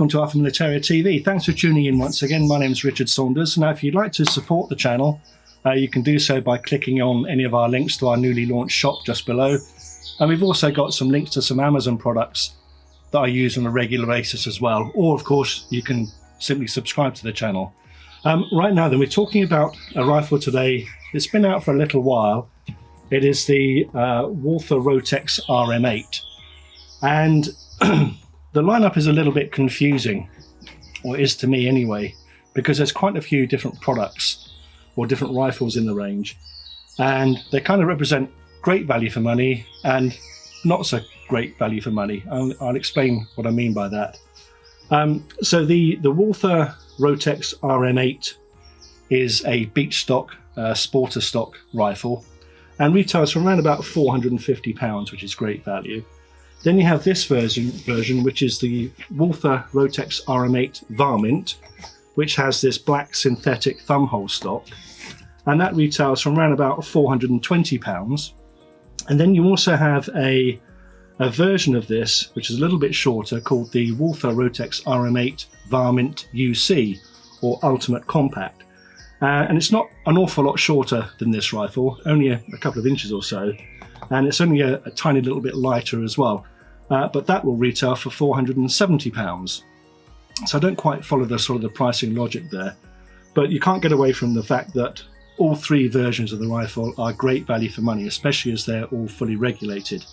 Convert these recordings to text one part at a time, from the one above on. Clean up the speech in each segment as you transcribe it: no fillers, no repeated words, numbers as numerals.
welcome to Alpha Militaria TV. Thanks for tuning in once again. My name is Richard Saunders. Now, if you'd like to support the channel, you can do so by clicking on any of our links to our newly launched shop just below. And we've also got some links to some Amazon products that I use on a regular basis as well. Or, of course, you can simply subscribe to the channel. Right now, then, we're talking about a rifle today. It's been out for a little while. It is the Walther Rotex RM8. And the lineup is a little bit confusing, or is to me anyway, because there's quite a few different products or different rifles in the range, and they kind of represent great value for money and not so great value for money. I'll explain what I mean by that. So the Walther Rotex RM8 is a beach stock, sporter stock rifle, and retails for around about £450, which is great value. Then you have this version, which is the Walther Rotex RM8 Varmint, which has this black synthetic thumbhole stock, and that retails from around about £420. And then you also have a version of this, which is a little bit shorter, called the Walther Rotex RM8 Varmint UC, or Ultimate Compact. And it's not an awful lot shorter than this rifle, only a couple of inches or so, and it's only a tiny little bit lighter as well. But that will retail for £470. So I don't quite follow the pricing logic there, but you can't get away from the fact that all three versions of the rifle are great value for money, especially as they're all fully regulated.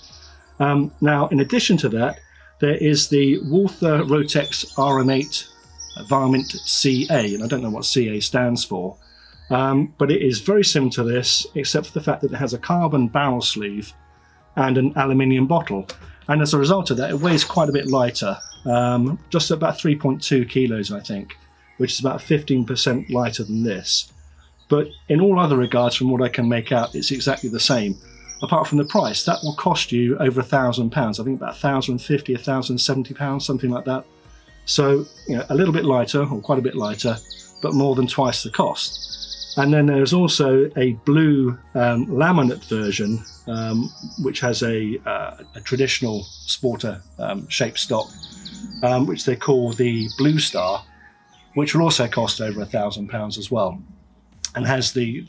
Now, in addition to that, there is the Walther Rotex RM8 Varmint CA, and I don't know what CA stands for, but it is very similar to this, except for the fact that it has a carbon barrel sleeve and an aluminium bottle. And as a result of that, it weighs quite a bit lighter, just about 3.2 kilos, I think, which is about 15% lighter than this. But in all other regards, from what I can make out, it's exactly the same. Apart from the price, that will cost you over £1,000. I think about £1,050, £1,070, something like that. So, a little bit lighter, or quite a bit lighter, but more than twice the cost. And then there's also a blue laminate version, which has a traditional sporter shaped stock, which they call the Blue Star, which will also cost over £1,000 as well, and has the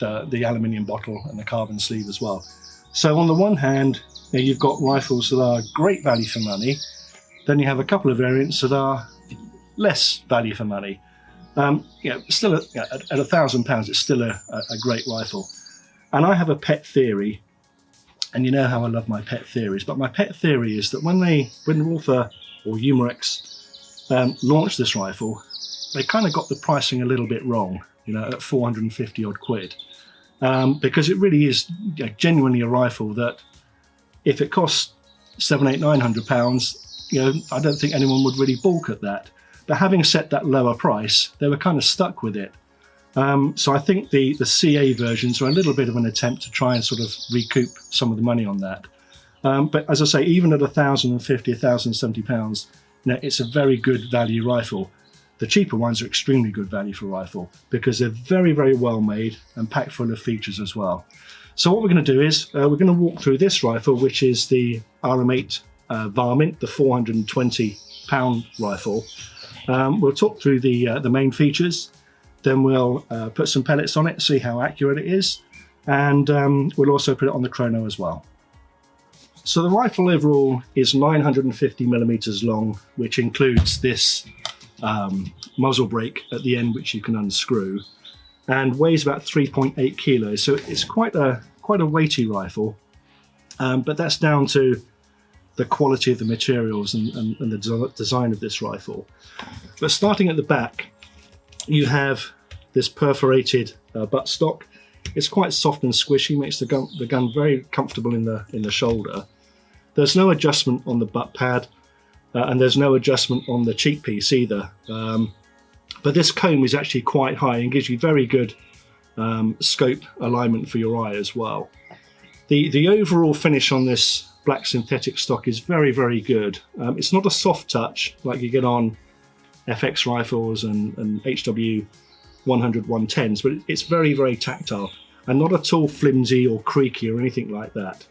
aluminium bottle and the carbon sleeve as well. So on the one hand, you've got rifles that are great value for money. Then you have a couple of variants that are less value for money. Still at £1,000, it's still a great rifle. And I have a pet theory, and you know how I love my pet theories, but my pet theory is that when Walther or Umarex launched this rifle, they kind of got the pricing a little bit wrong, at 450 odd quid. Because it really is genuinely a rifle that if it costs £700, £800, I don't think anyone would really balk at that. But having set that lower price, they were kind of stuck with it. So I think the CA versions are a little bit of an attempt to try and sort of recoup some of the money on that. But as I say, even at £1,050, £1,070, it's a very good value rifle. The cheaper ones are extremely good value for a rifle because they're very, very well made and packed full of features as well. So what we're going to do is we're going to walk through this rifle, which is the RM8 Varmint, the £420 rifle. We'll talk through the main features, then we'll put some pellets on it, see how accurate it is, and we'll also put it on the chrono as well. So the rifle overall is 950 millimeters long, which includes this muzzle brake at the end, which you can unscrew, and weighs about 3.8 kilos. So it's quite a weighty rifle, but that's down to the quality of the materials and the design of this rifle. But starting at the back, you have this perforated buttstock. It's quite soft and squishy, makes the gun very comfortable in the shoulder. There's no adjustment on the butt pad, and there's no adjustment on the cheek piece either. But this comb is actually quite high and gives you very good scope alignment for your eye as well. The overall finish on this black synthetic stock is very, very good. It's not a soft touch like you get on FX rifles and HW 100 110s, but it's very, very tactile and not at all flimsy or creaky or anything like that.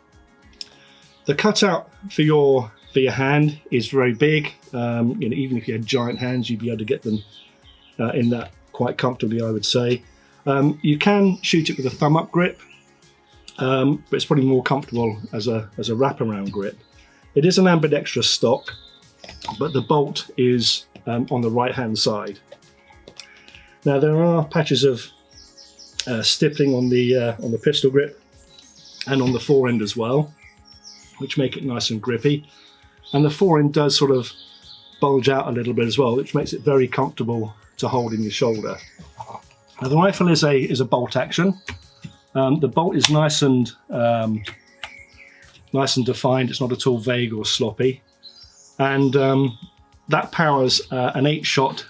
The cutout for your for your hand is very big. Even if you had giant hands, you'd be able to get them in that quite comfortably, I would say. You can shoot it with a thumb up grip, but it's probably more comfortable as a wraparound grip. It is an ambidextrous stock, but the bolt is on the right hand side. Now there are patches of stippling on the pistol grip and on the forend as well, which make it nice and grippy. And the forend does sort of bulge out a little bit as well, which makes it very comfortable to hold in your shoulder. Now the rifle is a bolt action. The bolt is nice and defined. It's not at all vague or sloppy, and that powers an 8-shot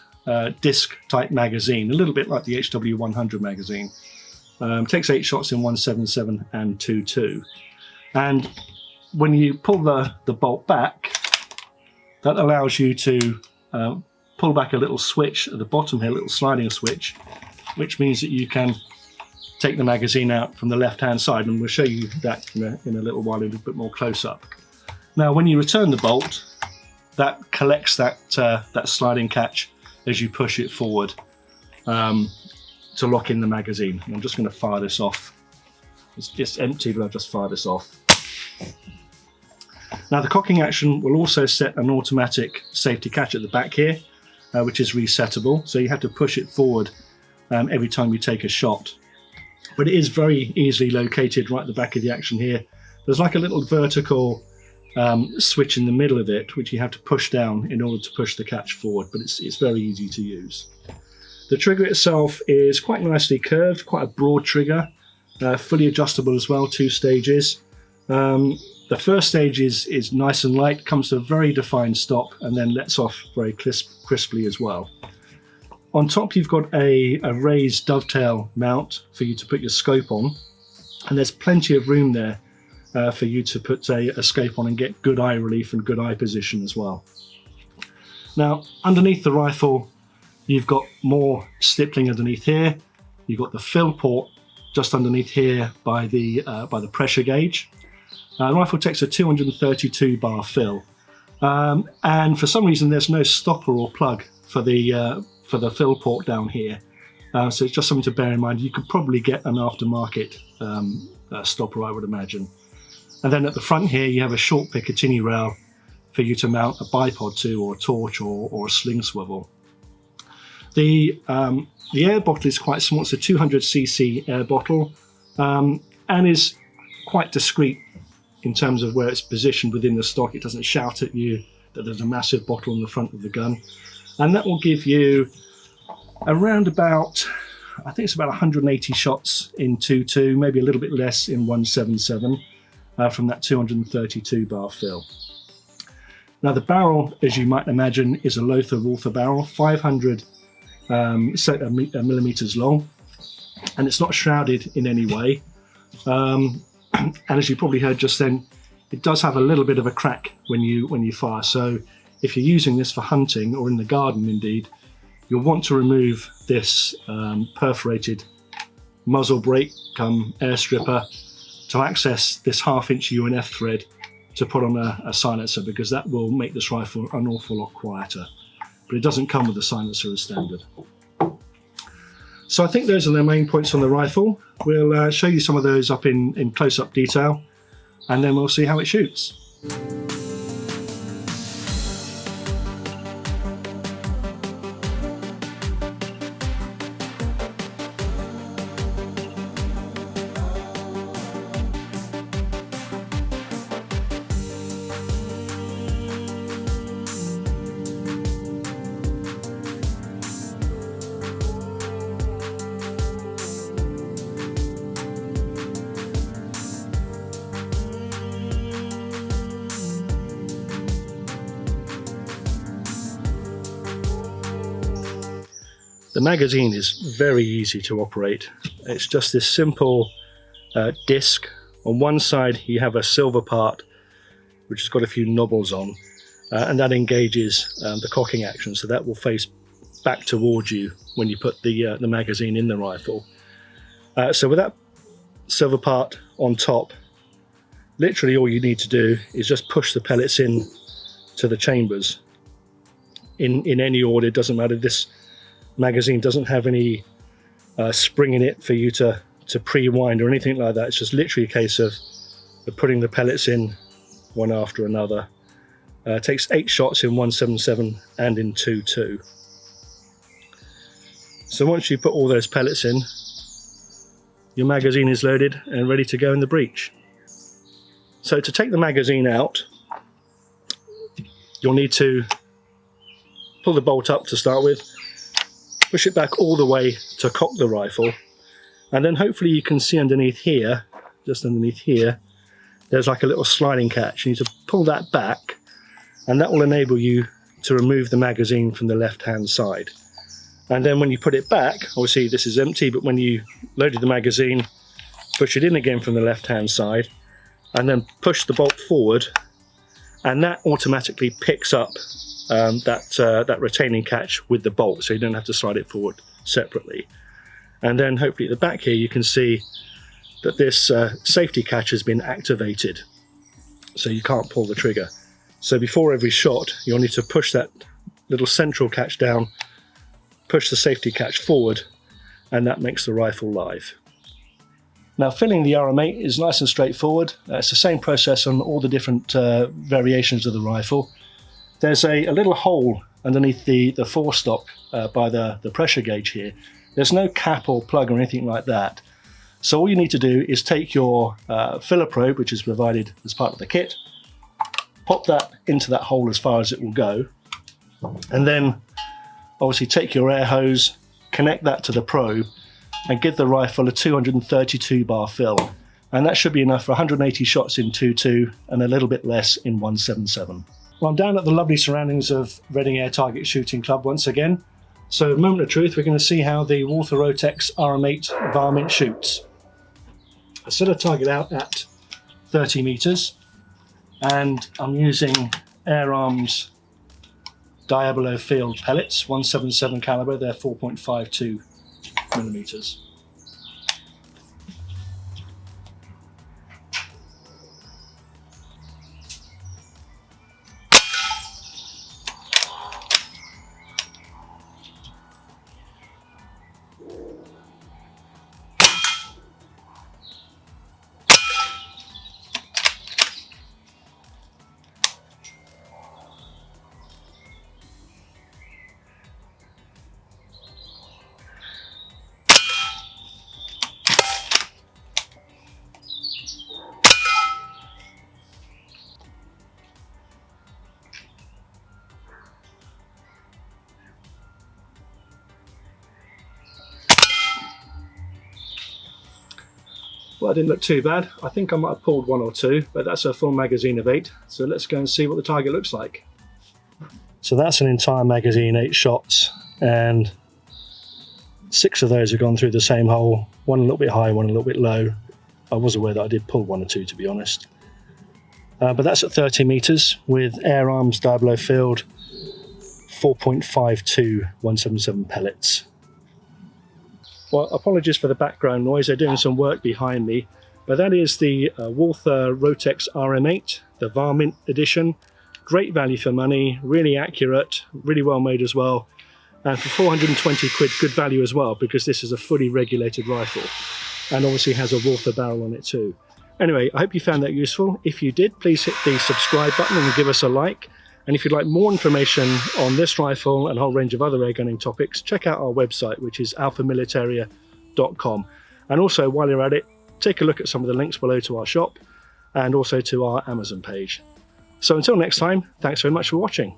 disc type magazine, a little bit like the HW100 magazine. Takes 8 shots in 177 and 2.2, and when you pull the bolt back, that allows you to pull back a little switch at the bottom here, a little sliding switch, which means that you can take the magazine out from the left hand side, and we'll show you that in a little while, a little bit more close up. Now when you return the bolt, that collects that sliding catch as you push it forward to lock in the magazine. And I'm just going to fire this off. It's just empty, but I'll just fire this off. Now the cocking action will also set an automatic safety catch at the back here, which is resettable, so you have to push it forward every time you take a shot. But it is very easily located right at the back of the action here. There's like a little vertical switch in the middle of it, which you have to push down in order to push the catch forward, but it's very easy to use. The trigger itself is quite nicely curved, quite a broad trigger, fully adjustable as well, 2 stages. The first stage is nice and light, comes to a very defined stop, and then lets off very crisply as well. On top you've got a raised dovetail mount for you to put your scope on, and there's plenty of room there for you to put a scope on and get good eye relief and good eye position as well. Now underneath the rifle you've got more stippling underneath here. You've got the fill port just underneath here by the pressure gauge. The rifle takes a 232 bar fill, and for some reason there's no stopper or plug for the fill port down here, so it's just something to bear in mind. You could probably get an aftermarket stopper, I would imagine. And then at the front here you have a short Picatinny rail for you to mount a bipod to, or a torch, or a sling swivel. The air bottle is quite small. It's a 200cc air bottle, and is quite discreet in terms of where it's positioned within the stock. It doesn't shout at you that there's a massive bottle on the front of the gun, and that will give you around about, I think it's about 180 shots in 2.2, maybe a little bit less in 177 from that 232 bar fill. Now the barrel, as you might imagine, is a Walther barrel, 500 millimeters long, and it's not shrouded in any way. And as you probably heard just then, it does have a little bit of a crack when you fire. So if you're using this for hunting, or in the garden indeed, you'll want to remove this perforated muzzle brake cum air stripper to access this 1/2-inch UNF thread to put on a silencer, because that will make this rifle an awful lot quieter. But it doesn't come with a silencer as standard. So I think those are the main points on the rifle. We'll show you some of those up in close-up detail, and then we'll see how it shoots. The magazine is very easy to operate. It's just this simple disc. On one side you have a silver part which has got a few knobbles on, and that engages the cocking action, so that will face back towards you when you put the magazine in the rifle. So with that silver part on top, literally all you need to do is just push the pellets in to the chambers in any order. It doesn't matter. This magazine doesn't have any spring in it for you to pre-wind or anything like that. It's just literally a case of putting the pellets in one after another. It takes 8 shots in 177 and in 2.2. So once you put all those pellets in, your magazine is loaded and ready to go in the breech. So to take the magazine out, you'll need to pull the bolt up to start with, push it back all the way to cock the rifle, and then hopefully you can see underneath here, just underneath here, there's like a little sliding catch. You need to pull that back, and that will enable you to remove the magazine from the left-hand side. And then when you put it back, obviously this is empty, but when you loaded the magazine, push it in again from the left-hand side, and then push the bolt forward, and that automatically picks up that retaining catch with the bolt, so you don't have to slide it forward separately. And then hopefully at the back here you can see that this safety catch has been activated, so you can't pull the trigger. So before every shot you'll need to push that little central catch down, push the safety catch forward, and that makes the rifle live. Now, filling the RM8 is nice and straightforward. It's the same process on all the different variations of the rifle. There's a little hole underneath the forestock by the pressure gauge here. There's no cap or plug or anything like that. So all you need to do is take your filler probe, which is provided as part of the kit, pop that into that hole as far as it will go, and then obviously take your air hose, connect that to the probe, and give the rifle a 232 bar fill. And that should be enough for 180 shots in 2.2 and a little bit less in 177. Well, I'm down at the lovely surroundings of Reading Air Target Shooting Club once again. So, moment of truth, we're going to see how the Walther Rotex RM8 Varmint shoots. I set a target out at 30 meters, and I'm using Air Arms Diablo Field pellets, 177 caliber. They're 4.52 millimeters. Well, that didn't look too bad. I think I might have pulled 1 or 2, but that's a full magazine of 8. So let's go and see what the target looks like. So that's an entire magazine, 8 shots, and 6 of those have gone through the same hole. 1 a little bit high, 1 a little bit low. I was aware that I did pull 1 or 2, to be honest. But that's at 30 meters with Air Arms Diablo Field 4.52 177 pellets. Well, apologies for the background noise. They're doing some work behind me, but that is the Walther Rotex RM8, the Varmint edition. Great value for money, really accurate, really well made as well. And for 420 quid, good value as well, because this is a fully regulated rifle and obviously has a Walther barrel on it too. Anyway, I hope you found that useful. If you did, please hit the subscribe button and give us a like. And if you'd like more information on this rifle and a whole range of other airgunning topics, check out our website, which is alphamilitaria.com. And also, while you're at it, take a look at some of the links below to our shop and also to our Amazon page. So until next time, thanks very much for watching.